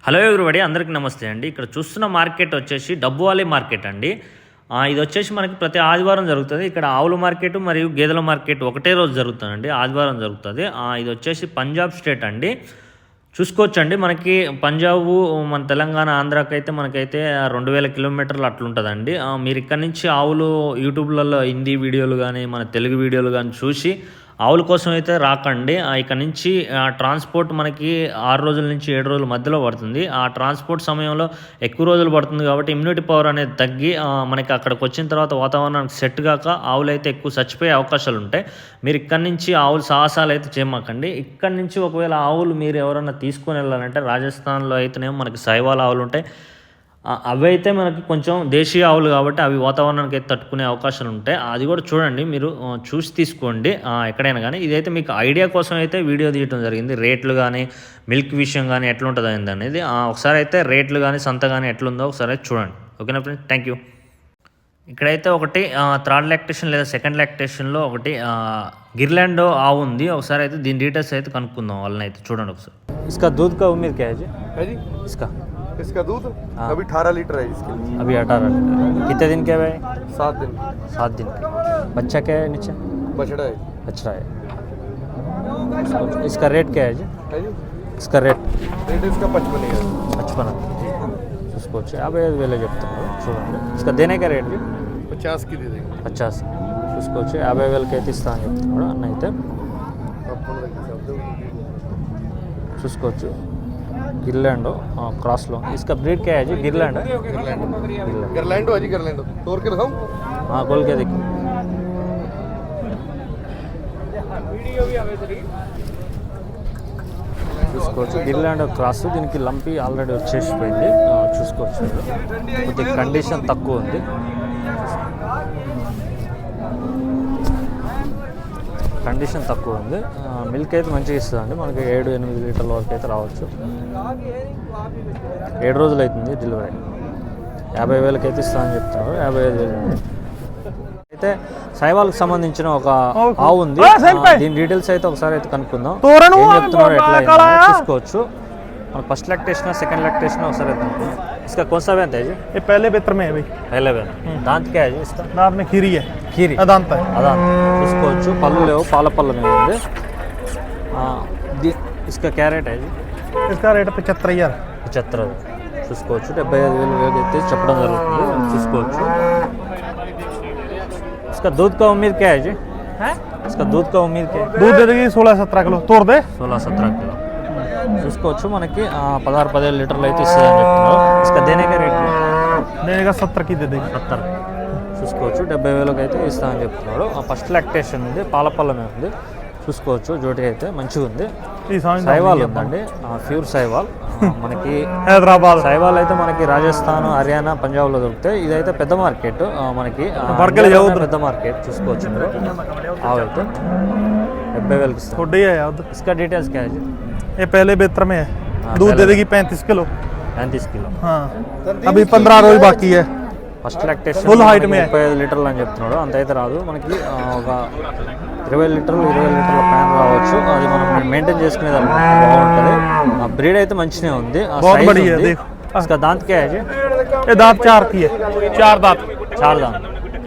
Hello everybody అందరికీ నమస్తే అండి. ఇక్కడ చూస్తున్న మార్కెట్ వచ్చేసి డబ్బువాలీ మార్కెట్ అండి. ఇది వచ్చేసి మనకి ప్రతి ఆదివారం జరుగుతుంది. ఇక్కడ ఆవుల మార్కెట్ మరియు గేదెల మార్కెట్ ఒకటే రోజు జరుగుతుందండి, ఆదివారం జరుగుతుంది. ఇది వచ్చేసి పంజాబ్ స్టేట్ అండి. చూసుకోవచ్చండి, మనకి పంజాబ్ మన తెలంగాణ ఆంధ్రాకి అయితే మనకైతే 2000 కిలోమీటర్లు అట్లుంటుందండి. మీరు ఇక్కడ నుంచి ఆవులు యూట్యూబ్లలో హిందీ వీడియోలు కానీ మన తెలుగు వీడియోలు కానీ చూసి ఆవుల కోసం అయితే రాకండి. ఇక్కడ నుంచి ట్రాన్స్పోర్ట్ మనకి 6 రోజుల నుంచి 7 రోజుల మధ్యలో పడుతుంది. ఆ ట్రాన్స్పోర్ట్ సమయంలో ఎక్కువ రోజులు పడుతుంది కాబట్టి ఇమ్యూనిటీ పవర్ అనేది తగ్గి మనకి అక్కడికి వచ్చిన తర్వాత వాతావరణానికి సెట్ కాక ఆవులు అయితే ఎక్కువ చచ్చిపోయే అవకాశాలు ఉంటాయి. మీరు ఇక్కడి నుంచి ఆవులు సాహసాలు అయితే చేయమాకండి. ఇక్కడి నుంచి ఒకవేళ ఆవులు మీరు ఎవరైనా తీసుకొని వెళ్ళాలంటే రాజస్థాన్లో అయితేనేమో మనకి సైవాల్ ఆవులు ఉంటాయి. అవి అయితే మనకి కొంచెం దేశీయ ఆవులు కాబట్టి అవి వాతావరణానికి అయితే తట్టుకునే అవకాశాలు ఉంటాయి. అది కూడా చూడండి, మీరు చూసి తీసుకోండి ఎక్కడైనా కానీ. ఇదైతే మీకు ఐడియా కోసం అయితే వీడియో తీయడం జరిగింది. రేట్లు కానీ మిల్క్ విషయం కానీ ఎట్లుంటుంది అనేది ఒకసారి అయితే రేట్లు కానీ సంత కానీ ఎట్లుందో ఒకసారి అయితే చూడండి. ఓకేనా ఫ్రెండ్స్, థ్యాంక్ యూ. ఇక్కడైతే ఒకటి థర్డ్ లాక్టేషన్ లేదా సెకండ్ లాక్టేషన్లో ఒకటి గిర్లాండ్ ఆవు ఉంది. ఒకసారి అయితే దీని డీటెయిల్స్ అయితే కనుక్కుందాం వాళ్ళని అయితే. చూడండి ఒకసారి. ఇస్కా దూద్ కా ఉమ్మీద్ క్యా है जी? इसका दूध अभी 18 लीटर है इसके लिए। अभी 18 कितने दिन के है? 7 दिन। 7 दिन। बच्चा क्या है नीचे? बछड़ा है। बछड़ा है। इसका रेट क्या है जी? इसका रेट इसका 55 है। 55 చూసుకోవచ్చు. 55,000 చెప్తున్నారు. చూడండి, इसका देने का रेट 50 की दे देंगे। 50 చూసుకోవచ్చు. 50,000 అయితే ఇస్తా అని చెప్తున్నాడు అన్న అయితే. చూసుకోవచ్చు, गिरलैंड क्रॉस लो। इसका ब्रीड क्या है जी? गिरलैंड है। गिरलैंड है जी। गिरलैंड तोड़ के दिखाऊं? हाँ, खोल के देखो। చూసుకోవచ్చు, గిర్లాండ్ క్రాస్. దీనికి లంపి ఆల్రెడీ వచ్చేసిపోయింది. చూసుకోవచ్చు, కొద్దిగా కండిషన్ తక్కువ ఉంది. కండిషన్ తక్కువ ఉంది. మిల్క్ అయితే మంచిగా ఇస్తుందండి. మనకి 7-8 లీటర్ల వరకు అయితే రావచ్చు. 7 రోజులు అవుతుంది డెలివరీ. 50,000 అయితే ఇస్తామని చెప్తున్నారు. 55,000 అయితే సైవాల్కి సంబంధించిన ఒక ఆవు ఉంది. దీని డీటెయిల్స్ అయితే ఒకసారి అయితే కనుక్కుందాం. ఏం చెప్తున్నారు, ఎట్లా చూసుకోవచ్చు. First lactation second lactation sir इसका कौन सा वेंत है जी? ये पहले बेत्र में है भाई। पहले वेंत। दांत क्या है जी इसका? दांत में खीरी है। खीरी अदांत है। अदांत చూసుకోవచ్చు. పళ్ళు లేవు, పాల పళ్ళు మీద ఉంది. इसका क्या रेट है जी? इसका रेट 75,000। 75 చూసుకోవచ్చు. 75,000 అయితే చెప్పడం జరుగుతుంది. చూసుకోవచ్చు. इसका दूध का उम्मीद क्या है जी? इसका दूध का उम्मीद क्या है? दूध दे देगी 16-17 किलो। तोड़ दे 16-17 किलो చూసుకోవచ్చు. మనకి 16-17 లీటర్లు అయితే ఇస్తుందని చెప్తున్నారు. इसका देने का रेट देने का 70 की दे देगी। 70 చూసుకోవచ్చు. 70,000 అయితే ఇస్తామని చెప్తున్నారు. ఫస్ట్ లాక్టేషన్ ఉంది, పాలపల్ల మీద ఉంది. చూసుకోవచ్చు, జోటి అయితే మంచిగా ఉంది. సైవాల్ ఉందండి, ప్యూర్ సైవాల్. మనకి హైదరాబాద్ సైవాల్ అయితే మనకి రాజస్థాన్, హర్యానా, పంజాబ్లో దొరుకుతాయి. ఇదైతే పెద్ద మార్కెట్, మనకి పెద్ద మార్కెట్. చూసుకోవచ్చు మీరు. అయితే 70,000 ఇస్తాం. इसका डिटेल्स क्या है जी? ये पहले बेत्र में है। दूध दे देगी 35 किलो। 35 किलो। हाँ, अभी 15 रोज बाकी है। ఫస్ట్ లాక్టేషన్ ఫుల్ హైట్ మీద 35 లీటర్లు అని చెప్తున్నాడు. అంత అయితే రాదు మనకి. ఒక 20 లీటర్ల ప్యాన్ రావచ్చు. అది మనం మెయింటైన్ చేసుకునేది బాగుంటుంది. బ్రీడ్ అయితే మంచిగా ఉంది. इसका दांत क्या है जी? ये दांत 4 की है। 4 दांत।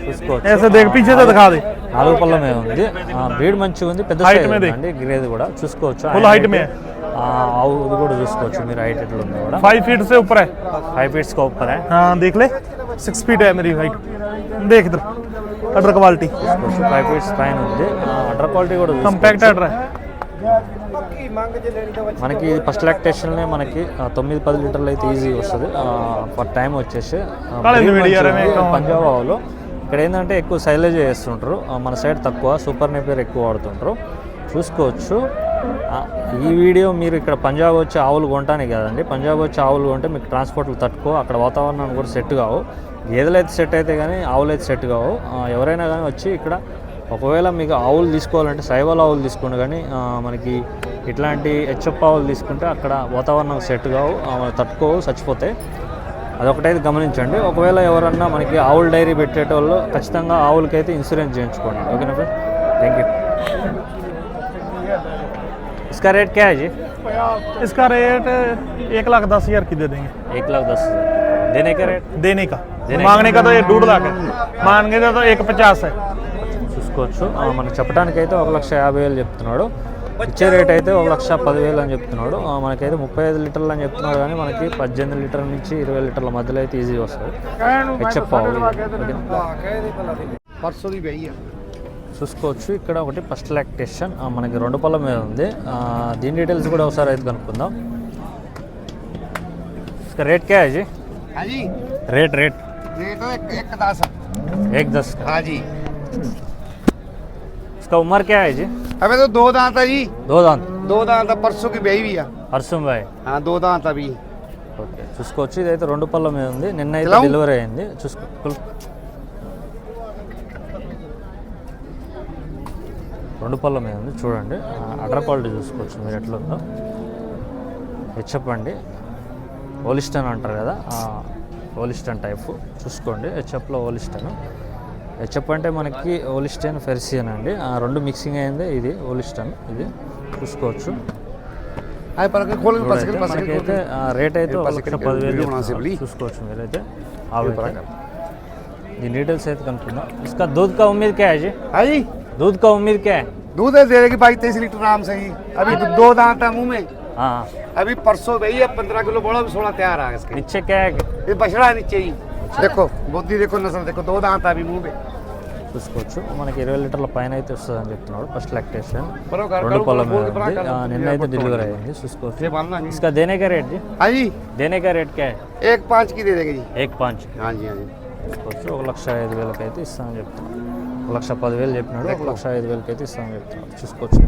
చూసుకోవచ్చు. ऐसे देख पीछे से दिखा दे। 4 పళ్ళ మీద ఉంది. బ్రీడ్ మంచిగా ఉంది. పెద్ద సైజ్ అండి. గిరేది కూడా చూసుకోవచ్చు. ఫుల్ హైట్ में ఆవు కూడా చూసుకోవచ్చు మీరు. హైట్ ఎట్లా ఉంది కూడా. 5 फीट से ऊपर है। 5 फीट का ऊपर है। हाँ, देख ले 6 फीट है मेरी हाइट। देख इधर अडर क्वालिटी 5 फीट्स పైన ఉంది. అడర్ క్వాలిటీ కూడా कंपैक्ट अडर है। మనకి ఫస్ట్ లాక్టేషన్లో మనకి 9-10 లీటర్లు అయితే ఈజీ వస్తుంది ఫర్ టైం వచ్చేసి. పంజాబ్ ఆవులో ఇక్కడ ఏంటంటే ఎక్కువ సైలేజ్ చేస్తుంటారు. మన సైడ్ తక్కువ సూపర్ నేపియర్ ఎక్కువ వాడుతుంటారు. చూసుకోవచ్చు. ఈ వీడియో మీరు ఇక్కడ పంజాబ్ వచ్చి ఆవులు కొంటానే కదండి. పంజాబ్ వచ్చి ఆవులు కొంటే మీకు ట్రాన్స్పోర్ట్లు తట్టుకో, అక్కడ వాతావరణాన్ని కూడా సెట్ కావు. గేదెలు అయితే సెట్ అయితే కానీ ఆవులు అయితే సెట్ కావు. ఎవరైనా కానీ వచ్చి ఇక్కడ ఒకవేళ మీకు ఆవులు తీసుకోవాలంటే సైవాల్ ఆవులు తీసుకోండి. కానీ మనకి ఇట్లాంటి హెచ్ఎఫ్ ఆవులు తీసుకుంటే అక్కడ వాతావరణం సెట్ కావు, తట్టుకోవు, చచ్చిపోతాయి. అదొకటైతే గమనించండి. ఒకవేళ ఎవరన్నా మనకి ఆవుల డైరీ పెట్టేటోళ్ళు ఖచ్చితంగా ఆవులకైతే ఇన్సూరెన్స్ చేయించుకోండి. ఓకేనా ఫ్రెండ్, థ్యాంక్ యూ. इसका रेट क्या है जी? इसका रेट 1,10,000 की दे देंगे 1,10,000 देने का रेट देने का। देने मांगने का तो ये 2.5 लाख है, मांगने का तो 1,50 है। చూసుకోవచ్చు మనకు చెప్పడానికి అయితే 1,50,000 చెప్తున్నాడు, ఇచ్చే రేట్ అయితే 1,10,000 అని చెప్తున్నాడు. మనకైతే 35 లీటర్లు అని చెప్తున్నాడు, కానీ మనకి 18 లీటర్ల నుంచి 20 లీటర్ల మధ్యలో అయితే ఈజీగా వస్తుంది. హెచ్ఎఫ్ చూసుకోవచ్చు. ఇక్కడ ఒకటి ఫస్ట్ లాక్టేషన్ మనకి 2 పళ్ళ మీద ఉంది. దీని డీటెయిల్స్ కూడా ఒకసారి అయితే కనుక్కుందాం. రేట్ క్యా है जी? हाँ जी रेट रेट 1,10 1,10 का। हाँ जी। इसका उम्र क्या है जी? अबे तो 2 दांत है जी, 2 दांत 2 दांत परसों की बेही भी है। హర్షం భాయ్. हाँ 2 दांत अभी। ఓకే చూసుకోవచ్చు. ఇదైతే 2 పళ్ళ మీద ఉంది, నిన్న అయితే ఎలా? డెలివరీ అయింది. చూసుకో 2 పళ్ళ మీద ఉంది చూడండి. అడ్డర్ క్వాలిటీ చూసుకోవచ్చు మీరు ఎట్లా ఉందో. హెచ్ఎఫ్ అండి, ఓలిస్టన్ అంటారు కదా, ఓలిస్టన్ టైప్ చూసుకోండి. హెచ్ఎఫ్లో ఓలిస్టన్. హెచ్ఎఫ్ అంటే మనకి ఓలిస్టన్ ఫెర్సియన్ అండి, 2 మిక్సింగ్ అయింది. ఇది ఓలిస్టన్, ఇది చూసుకోవచ్చు. आए पर के खोल के पास के మనకైతే రేట్ అయితే 1,10,000 చూసుకోవచ్చు మీరైతే. దీని డీటెయిల్స్ అయితే కనుక్కుందాం. इसका दूध का उम्मीद क्या है जी? हाँ जी दूध का उम्मीद क्या है? दूध है दे देगी 22-23 लीटर आराम से ही। अभी तो 2 दांत है मुंह में, हाँ अभी परसों भई है 15 किलो बड़ा भी 16 तैयार है इसके। नीचे क्या है? ये बछड़ा है नीचे ही, देखो बुद्धि देखो नस्ल देखो, 2 दांत है अभी मुंह में। చూసుకోవచ్చు. మనకి 20 లీటర్ల పైన అయితే వస్తుంది అని చెప్తున్నాడు. ఫస్ట్ లాక్టేషన్ बरोबर 2 పళ్ళ మీద ఉంది. నిన్న అయితే డెలివరీ అయింది చూసుకోవచ్చు. ये बांधना जी। इसका देने का रेट जी? हाँ जी देने का रेट क्या है? 1,5 की दे देंगे जी। 1,5 हाँ जी हाँ जी। చూసుకోవచ్చు. 1,05,000 అయితే ఇస్తామని చెప్తున్నాడు. 1,10,000 చెప్పినాడు, 1,05,000 అయితే ఇస్తామని చెప్తున్నాడు. చూసుకోవచ్చు.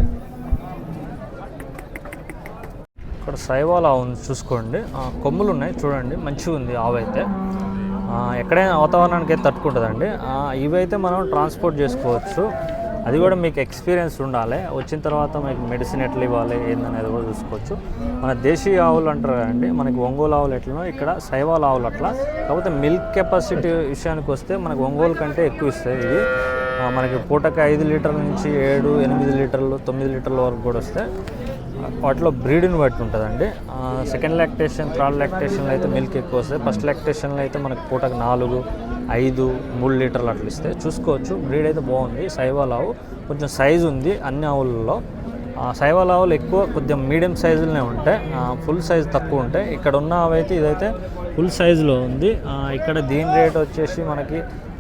ఇక్కడ సైవాల్ ఆవు ఉంది చూసుకోండి. కొమ్ములు ఉన్నాయి చూడండి, మంచిగా ఉంది ఆవు అయితే. ఎక్కడైనా వాతావరణానికి అయితే తట్టుకుంటుందండి. ఇవైతే మనం ట్రాన్స్పోర్ట్ చేసుకోవచ్చు, అది కూడా మీకు ఎక్స్పీరియన్స్ ఉండాలి. వచ్చిన తర్వాత మీకు మెడిసిన్ ఎట్లా ఇవ్వాలి ఏందనేది కూడా చూసుకోవచ్చు. మన దేశీయ ఆవులు అంటారు కదండి, మనకి ఒంగోలు ఆవులు ఎట్లనో ఇక్కడ సైవాల్ ఆవులు అట్లా. కాకపోతే మిల్క్ కెపాసిటీ విషయానికి వస్తే మనకు ఒంగోలు కంటే ఎక్కువ ఇస్తాయి ఇవి. మనకి పూటకి 5 లీటర్ల నుంచి 7, 8 లీటర్లు, 9 లీటర్ల వరకు కూడా వస్తాయి. వాటిలో బ్రీడ్ని బట్టి ఉంటుందండి. సెకండ్ లాక్టేషన్, థర్డ్ లాక్టేషన్లో అయితే మిల్క్ ఎక్కువ వస్తాయి. ఫస్ట్ లాక్టేషన్లో అయితే మనకు పూటకు 4, 5, 3 లీటర్లు అట్లా ఇస్తాయి. చూసుకోవచ్చు. బ్రీడ్ అయితే బాగుంది. సైవాల్ ఆవు కొంచెం సైజు ఉంది అన్ని ఆవులలో. సైవాల్ ఆవులు ఎక్కువ కొద్దిగా మీడియం సైజులోనే ఉంటాయి, ఫుల్ సైజు తక్కువ ఉంటాయి. ఇక్కడ ఉన్న అవైతే ఇదైతే ఫుల్ సైజులో ఉంది. ఇక్కడ దీని రేట్ వచ్చేసి మనకి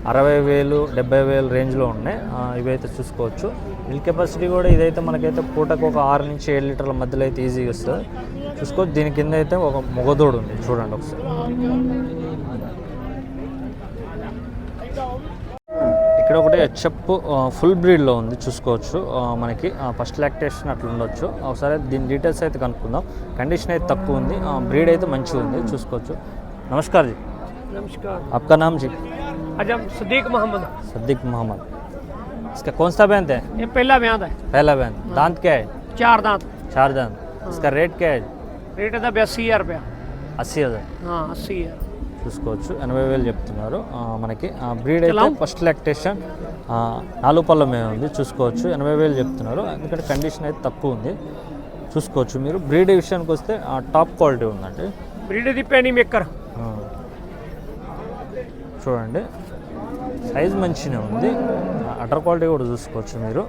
60,000, 70,000 రేంజ్లో ఉన్నాయి. ఇవైతే చూసుకోవచ్చు. మిల్క్ కెపాసిటీ కూడా ఇదైతే మనకైతే పూటకు ఒక 6 నుంచి 7 లీటర్ల మధ్యలో అయితే ఈజీగా వస్తుంది. చూసుకోవచ్చు. దీని కింద అయితే ఒక మొగదోడు ఉంది చూడండి ఒకసారి. ఇక్కడ ఒకటి హెచ్ఎఫ్ ఫుల్ బ్రీడ్లో ఉంది చూసుకోవచ్చు. మనకి ఫస్ట్ లాక్టేషన్ అట్లా ఉండొచ్చు. ఒకసారి దీని డీటెయిల్స్ అయితే కనుక్కుందాం. కండిషన్ అయితే తక్కువ ఉంది, బ్రీడ్ అయితే మంచిగా ఉంది చూసుకోవచ్చు. నమస్కార్ జీ. नमस्कार। आपका नाम जी? अजम सदीक मोहम्मद। सद्दीक मोहम्मद। इसका कौन सा बैंत है? ये पहला ब्याद है, पहला बैंत। दांत क्या है? 4 दांत। 4 दांत। इसका रेट क्या है? रेट है 82,000 रुपया। 80,000 हाँ 80,000। చూసుకోవచ్చు. 80,000 చెప్తున్నారు. మనకి బ్రీడ్ అయితే ఫస్ట్ లాక్టేషన్ 4 పళ్ళ మీద ఉంది చూసుకోవచ్చు. 80,000 చెప్తున్నారు, ఎందుకంటే కండిషన్ అయితే తక్కువ ఉంది చూసుకోవచ్చు. మీరు బ్రీడ్ విషయానికి వస్తే టాప్ క్వాలిటీ ఉందండి. ब्रीड दी पेनी मेकर। చూడండి సైజ్ మంచిగా ఉంది. అటర్ క్వాలిటీ కూడా చూసుకోవచ్చు మీరు.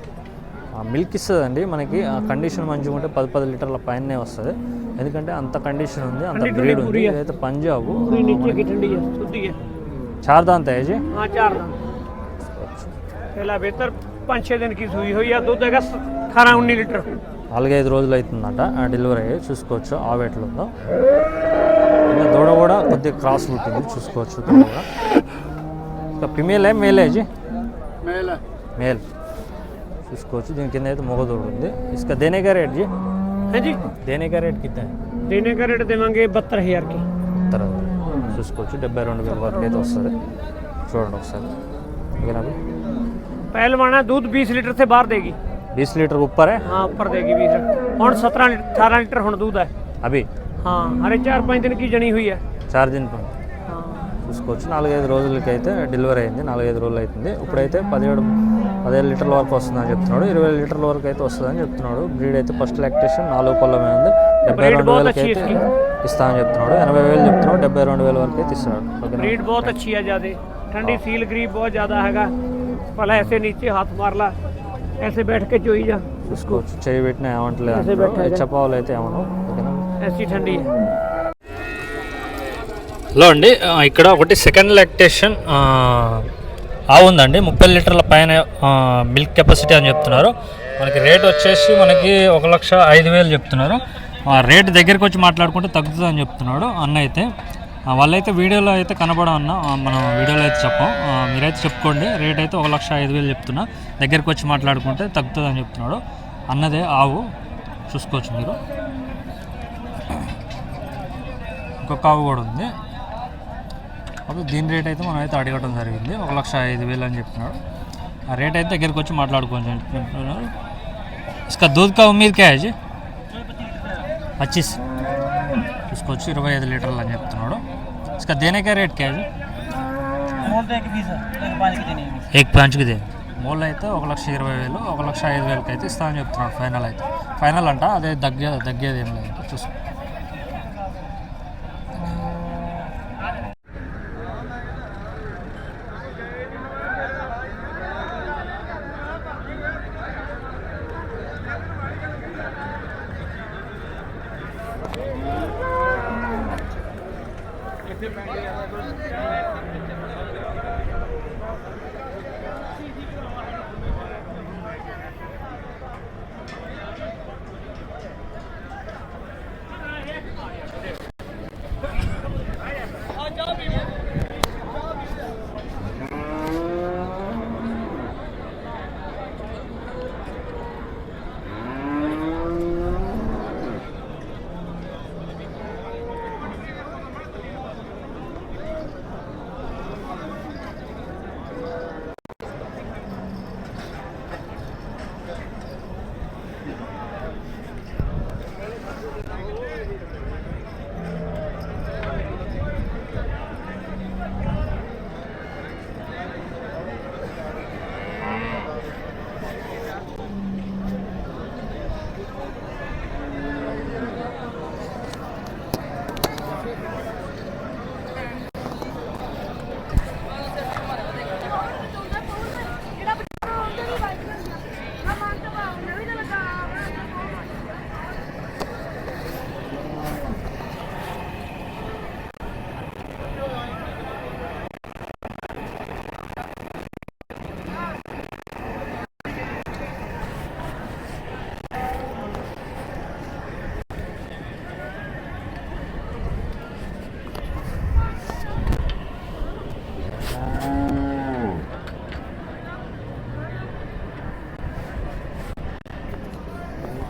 మిల్క్ ఇస్తుందండి మనకి. కండిషన్ మంచిగా ఉంటే 10 లీటర్ల పైనే వస్తుంది, ఎందుకంటే అంత కండిషన్ ఉంది, అంత బ్రీడ్ ఉంది. ఇదైతే పంజాబ్ पूरी नीचे की ठंडी है, शुद्ध है। 4 दांत है जी? हाँ 4 दांत। पहला बेहतर 5-6 दिन की सुई हुई है, दूध देगा 18-19 लीटर। 4-5 రోజులు అవుతుందట డెలివరీ అయ్యి. చూసుకోవచ్చు ఆవు ఎట్లా ఉందో. ఇంకా దూడ కూడా కొద్దిగా క్రాస్ పుట్టింది చూసుకోవచ్చు. దూడ కూడా ఇంకా ఫిమేల్ है मेल है जी? मेल मेल చూసుకోవచ్చు. దీని కింద అయితే మొగ దూడ ఉంది. इसका देने का रेट जी? है जी, देने का रेट कितना है? देने का रेट देवांगे 72,000 की। తర్వాత చూసుకోవచ్చు. 72,000 వరకు అయితే వస్తుంది. చూడండి ఒకసారి. ఓకేనా? पहलवाना दूध 20 लीटर से बाहर देगी। 20 लीटर ऊपर है हाँ ऊपर देगी 20 लीटर। हुण 17-18 लीटर हुण दूध है। अभी? हाँ हरे 4-5 दिन की जनी हुई है। 4 दिन पर हाँ చూసుకోవచ్చు. 4-5 రోజులకి అయితే డెలివరీ అయింది. 4-5 రోజులు అవుతుంది. ఇప్పుడైతే 17 15 లీటర్ల వరకు వస్తుందని చెప్తున్నాడు. 20 లీటర్ల వరకు అయితే వస్తుందని చెప్తున్నాడు. బ్రీడ్ అయితే ఫస్ట్ లాక్టేషన్ 4 పళ్ళమే ఉంది. 72,000 అయితే ఇస్తామని చెప్తున్నాడు. 80,000 చెప్తున్నాడు. 72,000 వరకు అయితే ఇస్తున్నాడు. ब्रीड बहुत अच्छी है ज़्यादा ठंडी सील ग्रीप बहुत ज़्यादा हैगा पहले ऐसे नीचे हाथ मार ला ऐसे बैठ के चोई जा చూసుకోవచ్చు. చేయి పెట్టినా ऐसे ఏమంటలేదు. बैठा है చెప్పావాలి అయితే ఏమను. ఓకేనా. ऐसी ठंडी है హలో అండి, ఇక్కడ ఒకటి సెకండ్ లాక్టేషన్ ఆవు ఉందండి. 30 లీటర్ల పైన మిల్క్ కెపాసిటీ అని చెప్తున్నారు. మనకి రేట్ వచ్చేసి మనకి 1,05,000 చెప్తున్నారు. రేట్ దగ్గరికి వచ్చి మాట్లాడుకుంటే తగ్గుతుంది అని చెప్తున్నాడు అన్న అయితే. వాళ్ళైతే వీడియోలో అయితే కనబడమన్నా మనం వీడియోలో అయితే చెప్పాం. మీరైతే చెప్పుకోండి. రేట్ అయితే 1,05,000 చెప్తున్నా. దగ్గరికి వచ్చి మాట్లాడుకుంటే తగ్గుతుంది అని చెప్తున్నాడు. అన్నదే ఆవు చూసుకోవచ్చు మీరు. ఇంకొక ఆవు కూడా ఉంది. అప్పుడు దీని రేట్ అయితే మనం అయితే అడగడం జరిగింది. 1,05,000 అని చెప్తున్నాడు. ఆ రేట్ అయితే దగ్గరికి వచ్చి మాట్లాడుకోవచ్చు చెప్తున్నారు. इसका दूध का उम्मीद क्या है जी? 25 చూసుకోవచ్చు. 25 లీటర్లు అని చెప్తున్నాడు. इसका देने का रेट क्या है जी? एक पाँच की दे మోల్ అయితే 1,20,000 1,05,000 అయితే ఇస్తామని చెప్తున్నాడు. ఫైనల్ అయితే ఫైనల్ అంట. అదే దగ్గేది ఏం లేదు. చూసుకో.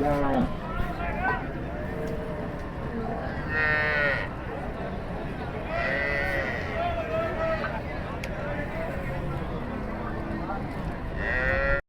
Yeah.